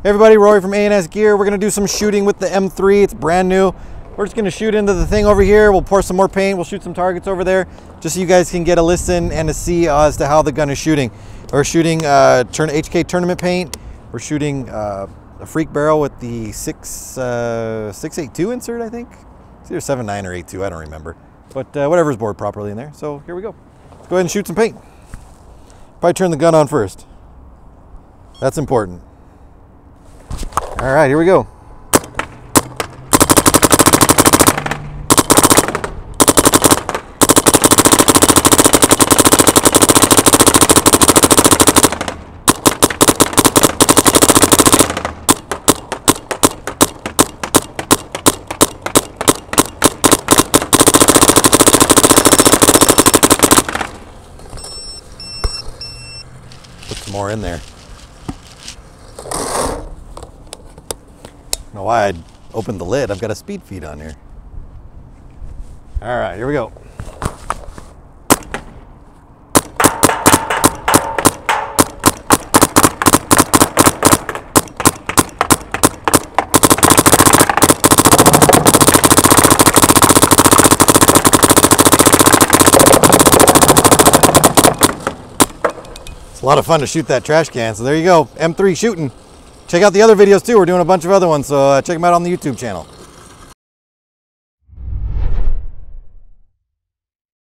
Hey everybody, Rory from A&S Gear. We're gonna do some shooting with the M3. It's brand new. We're just gonna shoot into the thing over here. We'll pour some more paint. We'll shoot some targets over there, just so you guys can get a listen and to see as to how the gun is shooting. We're shooting HK tournament paint. We're shooting a freak barrel with the 682 insert, I think. It's either 7.9 or 8.2, I don't remember. But whatever's bored properly in there. So here we go. Let's go ahead and shoot some paint. Probably turn the gun on first. That's important. All right, here we go. Put some more in there. I don't know why I opened the lid. I've got a speed feed on here. All right, here we go. It's a lot of fun to shoot that trash can. So there you go, M3 shooting. Check out the other videos too. We're doing a bunch of other ones, so check them out on the YouTube channel.